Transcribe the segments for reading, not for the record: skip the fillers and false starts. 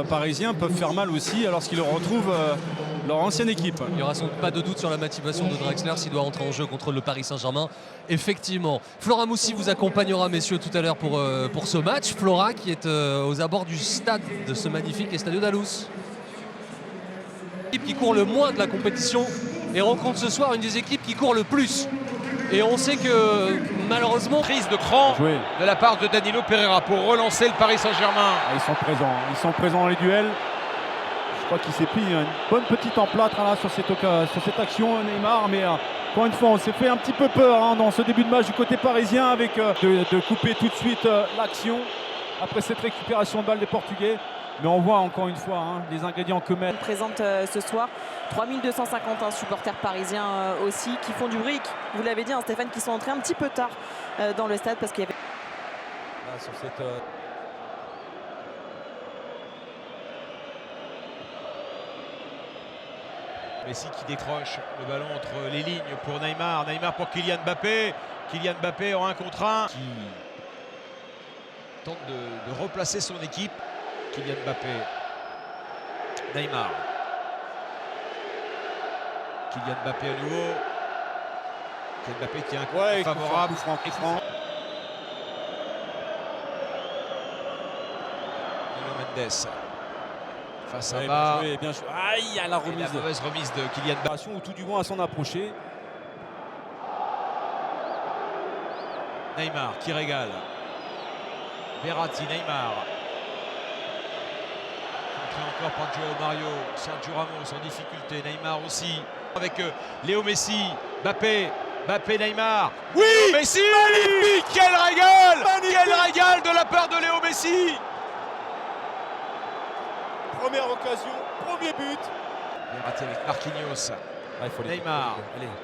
Parisiens peuvent faire mal aussi lorsqu'ils retrouvent leur ancienne équipe. Il n'y aura sans doute pas de doute sur la motivation de Draxler s'il doit entrer en jeu contre le Paris Saint-Germain. Effectivement. Flora Moussi vous accompagnera, messieurs, tout à l'heure pour ce match. Flora qui est aux abords du stade de ce magnifique Estadio da Luz. L'équipe qui court le moins de la compétition et rencontre ce soir une des équipes qui court le plus. Et on sait que malheureusement... Prise de cran de la part de Danilo Pereira pour relancer le Paris Saint-Germain. Ils sont présents dans les duels. Je crois qu'il s'est pris une bonne petite emplâtre là, sur cette action, Neymar. Mais encore une fois, on s'est fait un petit peu peur dans ce début de match du côté parisien avec de couper tout de suite l'action après cette récupération de balle des Portugais. Mais on voit encore une fois les ingrédients que met. On présente ce soir 3251 supporters parisiens aussi qui font du bruit. Vous l'avez dit, Stéphane, qui sont entrés un petit peu tard dans le stade parce qu'il y avait... Là, sur cette, Messi qui décroche le ballon entre les lignes pour Neymar. Neymar pour Kylian Mbappé. Kylian Mbappé en 1 contre 1. Qui tente de replacer son équipe. Kylian Mbappé. Neymar. Kylian Mbappé à nouveau. Kylian Mbappé qui a un coup favorable. Coup franc. Nuno Mendes. Face à bas. Bien joué. Aïe, il y a la remise. La mauvaise remise de Kylian Mbappé. Ou tout du moins à s'en approcher. Neymar qui régale. Verratti, Neymar. Contré encore par Joao Mario. Sergio Ramos en difficulté. Neymar aussi. Avec Léo Messi. Mbappé. Mbappé, Neymar. Oui, Léo Messi. Magnifique. Quel régal. Magnifique. Quel régal de la part de Léo Messi. Première occasion, premier but. Verratti avec Marquinhos. Neymar.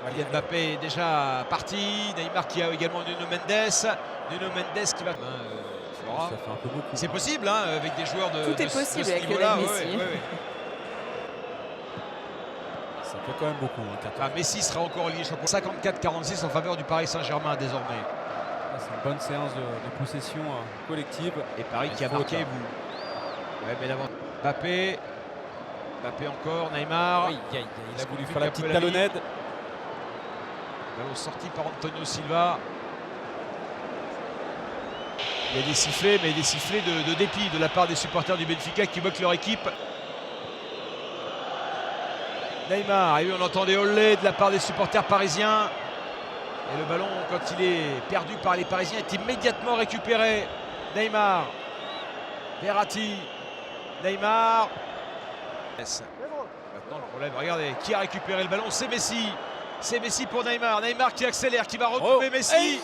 Allez. Mbappé est déjà parti. Neymar qui a également Nuno Mendes. Nuno Mendes qui va... Ça fait un peu beaucoup. C'est possible avec des joueurs de Tout est possible ce avec niveau-là. Messi. Ça fait quand même beaucoup. Messi sera encore lié 54-46 en faveur du Paris Saint-Germain désormais. C'est une bonne séance de possession collective. Et Paris qui a marqué, vous. Ouais, mais l'avant. Mbappé. Mbappé encore, Neymar. Il a voulu faire la petite talonnette. Ballon sorti par Antonio Silva. Il y a des sifflets, mais des sifflets de dépit de la part des supporters du Benfica qui moquent leur équipe. Neymar, et oui, on entend des olé de la part des supporters parisiens. Et le ballon, quand il est perdu par les Parisiens, est immédiatement récupéré. Neymar. Verratti. Neymar. Maintenant le problème, regardez, qui a récupéré le ballon? C'est Messi. C'est Messi pour Neymar. Neymar qui accélère, qui va retrouver Messi.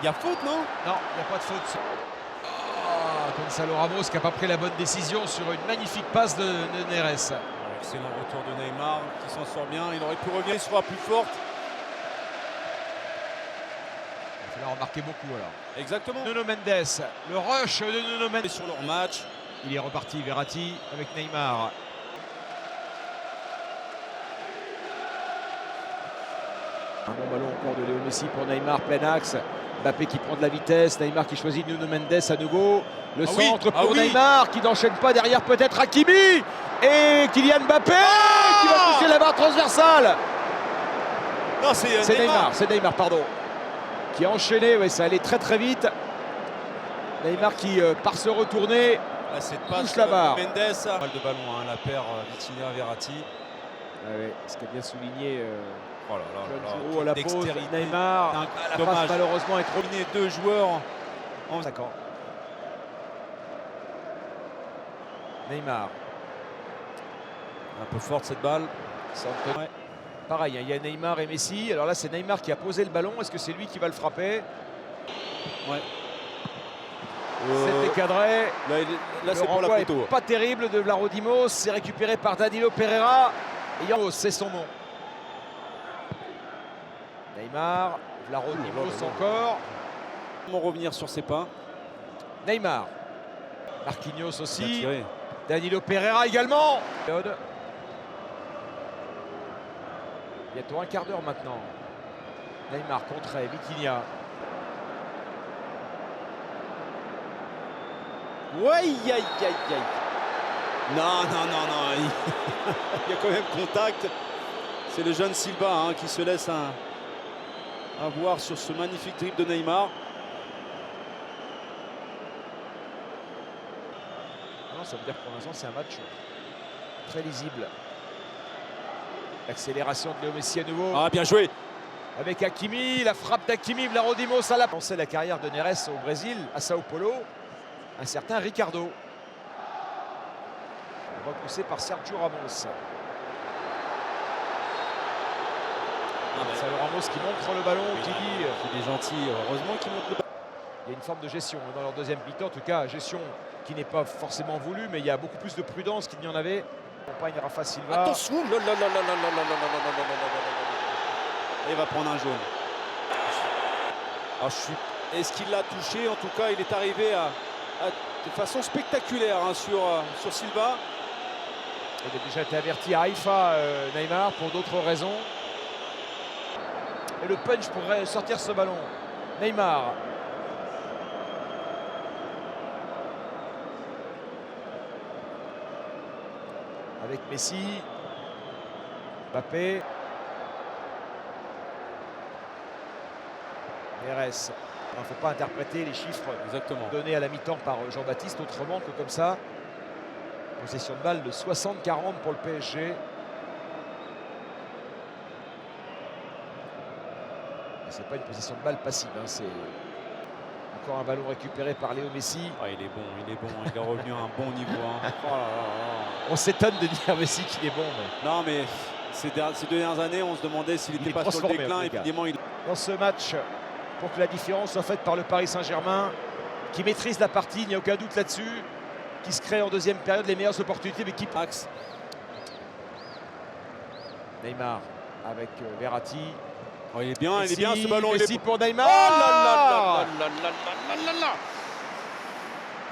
Il y a faute, non? Non, il n'y a pas de faute. Gonzalo Ramos qui n'a pas pris la bonne décision sur une magnifique passe de Neres. Excellent retour de Neymar qui s'en sort bien. Il aurait pu revenir sur la plus forte. Il va falloir remarquer beaucoup alors. Exactement. Nuno Mendes, le rush de Nuno Mendes sur leur match. Il est reparti, Verratti avec Neymar. Un bon ballon encore de Léo Messi pour Neymar, plein axe. Mbappé qui prend de la vitesse, Neymar qui choisit Nuno Mendes à nouveau. Le centre pour Neymar qui n'enchaîne pas derrière peut-être Hakimi. Et Kylian Mbappé qui va toucher la barre transversale. Non, c'est Neymar, pardon. Qui a enchaîné, ça allait très très vite. Neymar qui part se retourner. Cette passe touche la barre. Mendes. Mal de ballon, la paire Vitinha-Verratti. Ce qui a bien souligné. Oh là à la pause, Neymar. La passe malheureusement est trop. Deux joueurs en d'accord. Neymar. Un peu forte cette balle. Ouais. Pareil, il y a Neymar et Messi. Alors là, c'est Neymar qui a posé le ballon. Est-ce que c'est lui qui va le frapper? Ouais. C'était cadré. Là c'est pour la photo. Pas terrible de Vlarodimos. C'est récupéré par Danilo Pereira. Et c'est son nom. Neymar, Vlarodimos encore. Comment revenir sur ses pas? Neymar. Marquinhos aussi. Danilo Pereira également. Bientôt un quart d'heure maintenant. Neymar contré, Vitinha. Ouais, aïe, aïe, aïe. Non, non, non, non. Il y a quand même contact. C'est le jeune Silva hein, qui se laisse avoir sur ce magnifique dribble de Neymar. Non, ça veut dire que pour l'instant, c'est un match très lisible. L'accélération de Léo Messi à nouveau. Ah, bien joué. Avec Hakimi, la frappe d'Hakimi, Vlarodimos à la... On sait la carrière de Neres au Brésil, à Sao Paulo. Un certain Ricardo. Repoussé par Sergio Ramos. Sergio Ramos qui montre le ballon, qui dit... Il est gentil, heureusement qu'il montre le ballon. Il y a une forme de gestion dans leur deuxième mi-temps. En tout cas, gestion qui n'est pas forcément voulue, mais il y a beaucoup plus de prudence qu'il n'y en avait. Compagne Rafa Silva. Attention, il va prendre un jaune. Ah, est-ce qu'il l'a touché? En tout cas, il est arrivé de façon spectaculaire hein, sur Silva. Il a déjà été averti à Haïfa, Neymar, pour d'autres raisons. Et le punch pourrait sortir ce ballon. Neymar. Avec Messi. Mbappé. Neres. Il ne faut pas interpréter les chiffres donnés à la mi-temps par Jean-Baptiste autrement que comme ça. Possession de balle de 60-40 pour le PSG. C'est pas une possession de balle passive. Hein, c'est encore un ballon récupéré par Léo Messi. Ah, il est bon. Il est revenu à un bon niveau. Hein. Oh là là. On s'étonne de dire Messi qu'il est bon. Mais... Non, mais ces 2 dernières années, on se demandait s'il n'était pas sur le déclin. Évidemment, dans ce match, pour que la différence soit faite par le Paris Saint-Germain, qui maîtrise la partie, il n'y a aucun doute là-dessus, qui se crée en deuxième période les meilleures opportunités, mais qui... Axe. Neymar avec Verratti. Oh, il est bien ce ballon. Messi pour Neymar. Oh là là là là là.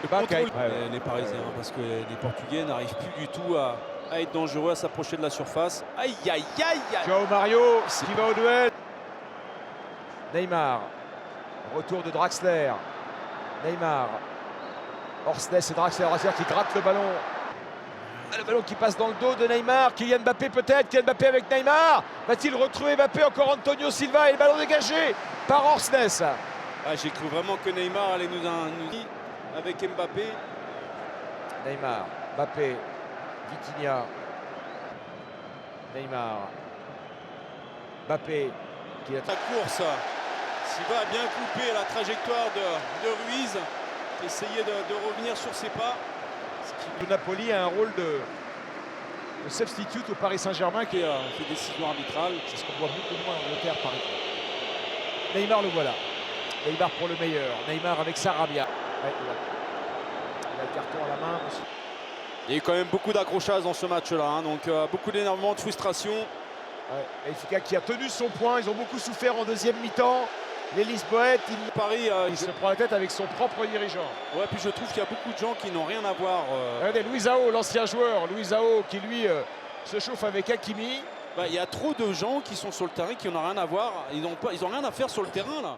Le contrôle. Les Parisiens, hein, parce que les Portugais n'arrivent plus du tout à être dangereux, à s'approcher de la surface. Aïe, aïe, aïe, aïe. Joao Mario qui va au duel. Neymar. Retour de Draxler. Neymar. Orsnes et Draxler qui gratte le ballon. Le ballon qui passe dans le dos de Neymar. Kylian Mbappé peut-être. Kylian Mbappé avec Neymar. Va-t-il retrouver Mbappé? Encore Antonio Silva et le ballon dégagé par Orsnes. Ah, j'ai cru vraiment que Neymar allait nous dire avec Mbappé. Neymar, Mbappé, Vitinha. Neymar. Mbappé qui a... La course. Silva a bien coupé la trajectoire de Ruiz. Essayer de revenir sur ses pas. Le Napoli a un rôle de substitute au Paris Saint-Germain qui fait décision arbitrale. C'est ce qu'on voit beaucoup moins en Angleterre par exemple. Neymar le voilà. Neymar pour le meilleur. Neymar avec Sarabia. Ouais, il a le carton à la main. Il y a eu quand même beaucoup d'accrochages dans ce match-là. Hein, donc beaucoup d'énervement, de frustration. Ouais, Benfica qui a tenu son point. Ils ont beaucoup souffert en deuxième mi-temps. Les Lisboètes, Paris, il se prend la tête avec son propre dirigeant. Ouais, puis je trouve qu'il y a beaucoup de gens qui n'ont rien à voir. Regardez, Luisao, l'ancien joueur, Luisao qui lui se chauffe avec Hakimi. Il y a trop de gens qui sont sur le terrain qui n'ont rien à voir. Ils n'ont rien à faire sur le terrain là.